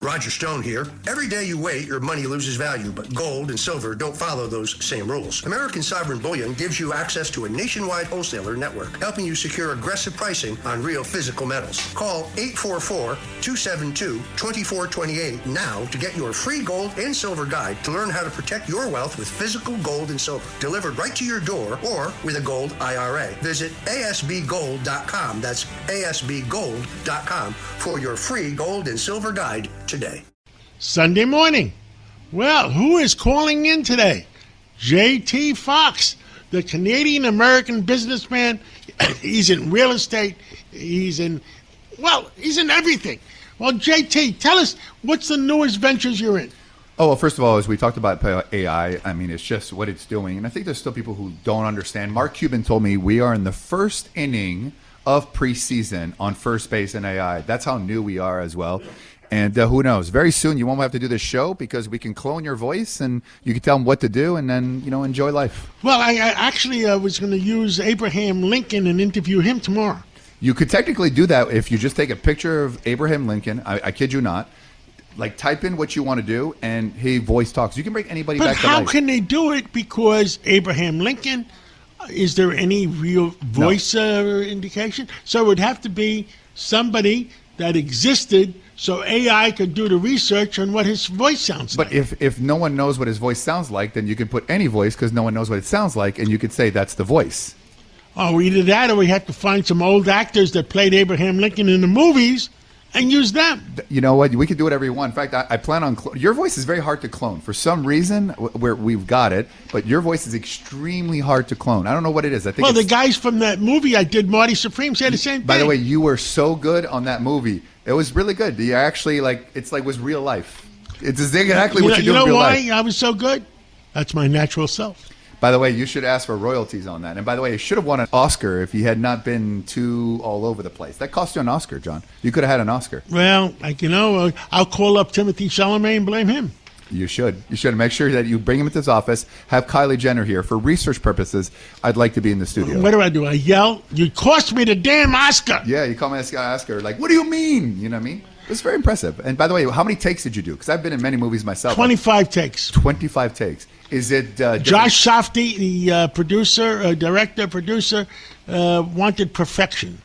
Roger Stone here. Every day you wait, your money loses value, but gold and silver don't follow those same rules. American Sovereign Bullion gives you access to a nationwide wholesaler network, helping you secure aggressive pricing on real physical metals. Call 844-272-2428 now to get your free gold and silver guide to learn how to protect your wealth with physical gold and silver, delivered right to your door or with a gold IRA. Visit asbgold.com. That's asbgold.com for your free gold and silver guide today. Sunday morning. Well, who is calling in today? JT Foxx, the Canadian-American businessman. He's in real estate. He's in everything. Well, JT, tell us, what's the newest ventures you're in? Oh, well, first of all, as we talked about AI, I mean, it's just what it's doing. And I think there's still people who don't understand. Mark Cuban told me we are in the first inning of preseason on first base in AI. That's how new we are as well. And who knows? Very soon you won't have to do this show because we can clone your voice and you can tell them what to do and then, enjoy life. Well, I actually was going to use Abraham Lincoln and interview him tomorrow. You could technically do that if you just take a picture of Abraham Lincoln. I kid you not. Like, type in what you want to do and he voice talks. You can bring anybody back to life. But how can they do it? Because Abraham Lincoln, is there any real voice indication? So it would have to be somebody that existed so AI could do the research on what his voice sounds like. But if no one knows what his voice sounds like, then you can put any voice because no one knows what it sounds like, and you could say that's the voice. Oh, either that or we have to find some old actors that played Abraham Lincoln in the movies and use them. You know what? We can do whatever you want. In fact, I plan on your voice is very hard to clone. For some reason, we've got it, but your voice is extremely hard to clone. I don't know what it is. I think. Well, the guys from that movie I did, Marty Supreme, said the same thing. By the way, you were so good on that movie. It was really good. You actually was real life. It's exactly what you do in real life. You know why I was so good? That's my natural self. By the way, you should ask for royalties on that. And by the way, you should have won an Oscar if you had not been too all over the place. That cost you an Oscar, John. You could have had an Oscar. Well, I'll call up Timothy Chalamet and blame him. You should. You should make sure that you bring him into his office, have Kylie Jenner here. For research purposes, I'd like to be in the studio. What do? I yell? You cost me the damn Oscar. Yeah, you call me Oscar. Like, what do you mean? You know what I mean? It's very impressive. And by the way, how many takes did you do? Because I've been in many movies myself. 25 takes. 25 takes. Is it Josh Safdie, the director, wanted perfection.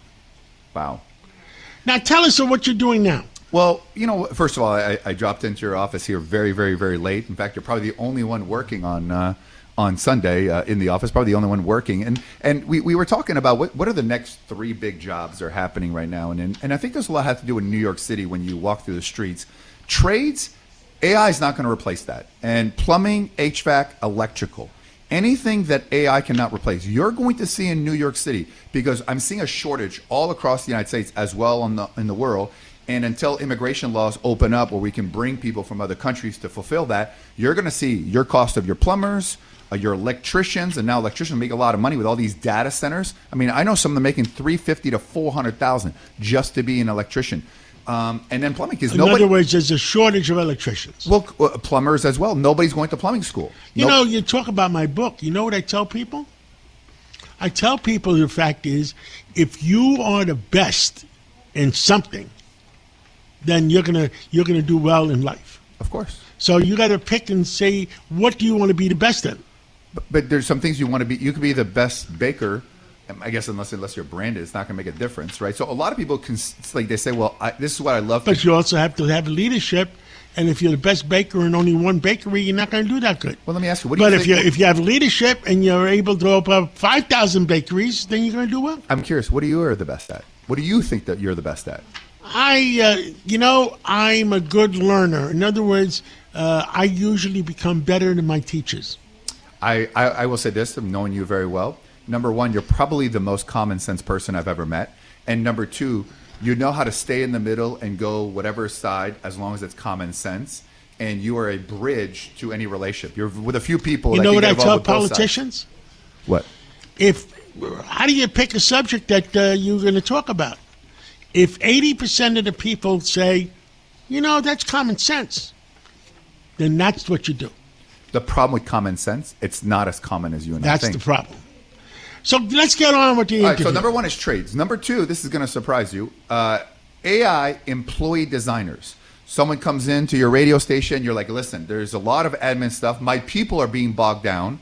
Wow. Now tell us what you're doing now. Well, first of all, I dropped into your office here very, very, very late. In fact, you're probably the only one working on Sunday in the office, probably the only one working. And we were talking about what are the next three big jobs that are happening right now. And I think there's a lot have to do in New York City when you walk through the streets. Trades, AI is not going to replace that. And plumbing, HVAC, electrical. Anything that AI cannot replace, you're going to see in New York City because I'm seeing a shortage all across the United States as well in the world. And until immigration laws open up where we can bring people from other countries to fulfill that, you're going to see your cost of your plumbers, your electricians, and now electricians make a lot of money with all these data centers. I mean, I know some of them making $350,000 to $400,000 just to be an electrician. And then plumbing is nobody. In other words, there's a shortage of electricians. Well, plumbers as well. Nobody's going to plumbing school. You talk about my book. You know what I tell people? I tell people the fact is, if you are the best in something, then you're gonna do well in life. Of course. So you got to pick and say, what do you want to be the best in? But there's some things you want to be. You could be the best baker. I guess unless your brand is, it's not going to make a difference, right? So a lot of people they say, well, this is what I love. But you also have to have leadership. And if you're the best baker in only one bakery, you're not going to do that good. Well, let me ask you. What do you think? But if you have leadership and you're able to open up 5,000 bakeries, then you're going to do well. I'm curious. What are you the best at? What do you think that you're the best at? I'm a good learner. In other words, I usually become better than my teachers. I will say this, I'm knowing you very well. Number one, you're probably the most common sense person I've ever met. And number two, you know how to stay in the middle and go whatever side as long as it's common sense. And you are a bridge to any relationship. You're with a few people. You know what I tell politicians? What? How do you pick a subject that you're going to talk about? If 80% of the people say, that's common sense, then that's what you do. The problem with common sense, it's not as common as you and I think. That's the problem. So let's get on with the interview. All right, so number one is trades. Number two, this is going to surprise you, AI employee designers. Someone comes into your radio station. You're like, listen, there's a lot of admin stuff. My people are being bogged down.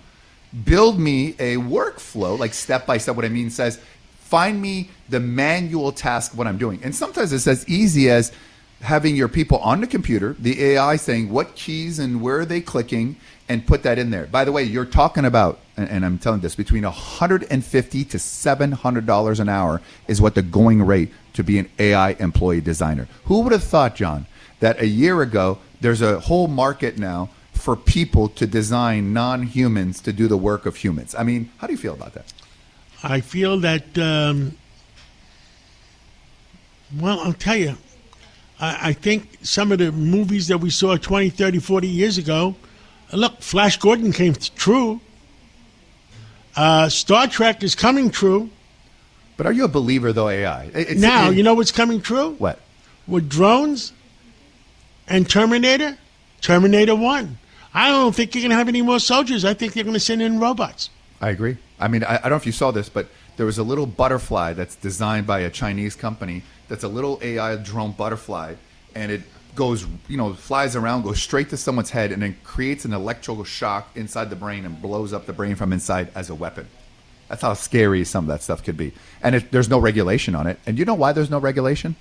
Build me a workflow, like step by step. What I mean says, find me the manual task of what I'm doing. And sometimes it's as easy as having your people on the computer, the AI saying what keys and where are they clicking, and put that in there. By the way, you're talking about, and I'm telling this, between $150 to $700 an hour is what the going rate to be an AI employee designer. Who would have thought, John, that a year ago there's a whole market now for people to design non-humans to do the work of humans? I mean, how do you feel about that? I feel that, well, I'll tell you, I think some of the movies that we saw 20, 30, 40 years ago, look, Flash Gordon came true. Star Trek is coming true. But are you a believer, though, AI? You know what's coming true? What? With drones and Terminator 1. I don't think you're going to have any more soldiers. I think they're going to send in robots. I agree. I mean, I don't know if you saw this, but there was a little butterfly that's designed by a Chinese company that's a little AI drone butterfly, and it goes, flies around, goes straight to someone's head, and then creates an electrical shock inside the brain and blows up the brain from inside as a weapon. That's how scary some of that stuff could be. And there's no regulation on it. And you know why there's no regulation?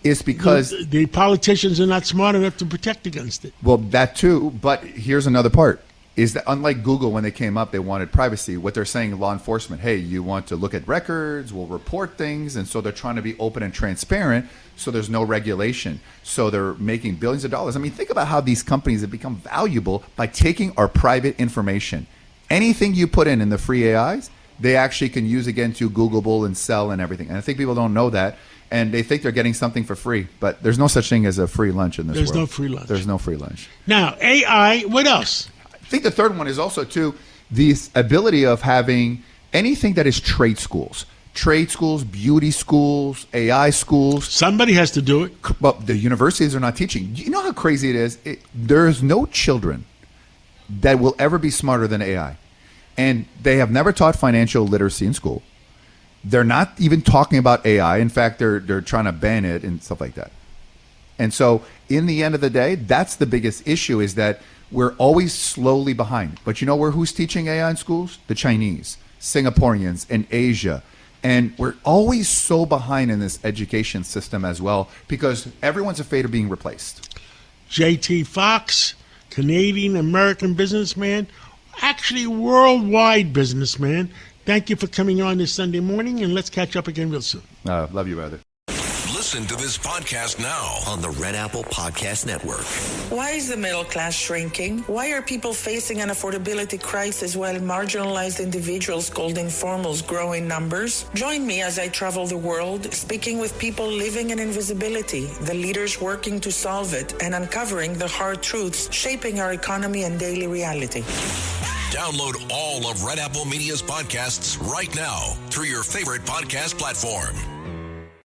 It's because the politicians are not smart enough to protect against it. Well, that too. But here's another part. Is that unlike Google, when they came up, they wanted privacy. What they're saying, law enforcement, hey, you want to look at records, we'll report things. And so they're trying to be open and transparent, so there's no regulation. So they're making billions of dollars. I mean, think about how these companies have become valuable by taking our private information. Anything you put in the free AIs, they actually can use again to Googleable and sell and everything. And I think people don't know that. And they think they're getting something for free. But there's no such thing as a free lunch in this world. There's no free lunch. There's no free lunch. Now, AI, what else? I think the third one is also, too, this ability of having anything that is trade schools, beauty schools, AI schools. Somebody has to do it. But the universities are not teaching. You know how crazy it is? There's no children that will ever be smarter than AI. And they have never taught financial literacy in school. They're not even talking about AI. In fact, they're trying to ban it and stuff like that. And so in the end of the day, that's the biggest issue, is that we're always slowly behind. But you know who's teaching AI in schools? The Chinese, Singaporeans, and Asia. And we're always so behind in this education system as well, because everyone's afraid of being replaced. JT Foxx, Canadian-American businessman, actually worldwide businessman. Thank you for coming on this Sunday morning, and let's catch up again real soon. Love you, brother. Listen to this podcast now on the Red Apple Podcast Network. Why is the middle class shrinking? Why are people facing an affordability crisis while marginalized individuals called informals grow in numbers? Join me as I travel the world, speaking with people living in invisibility, the leaders working to solve it, and uncovering the hard truths shaping our economy and daily reality. Download all of Red Apple Media's podcasts right now through your favorite podcast platform.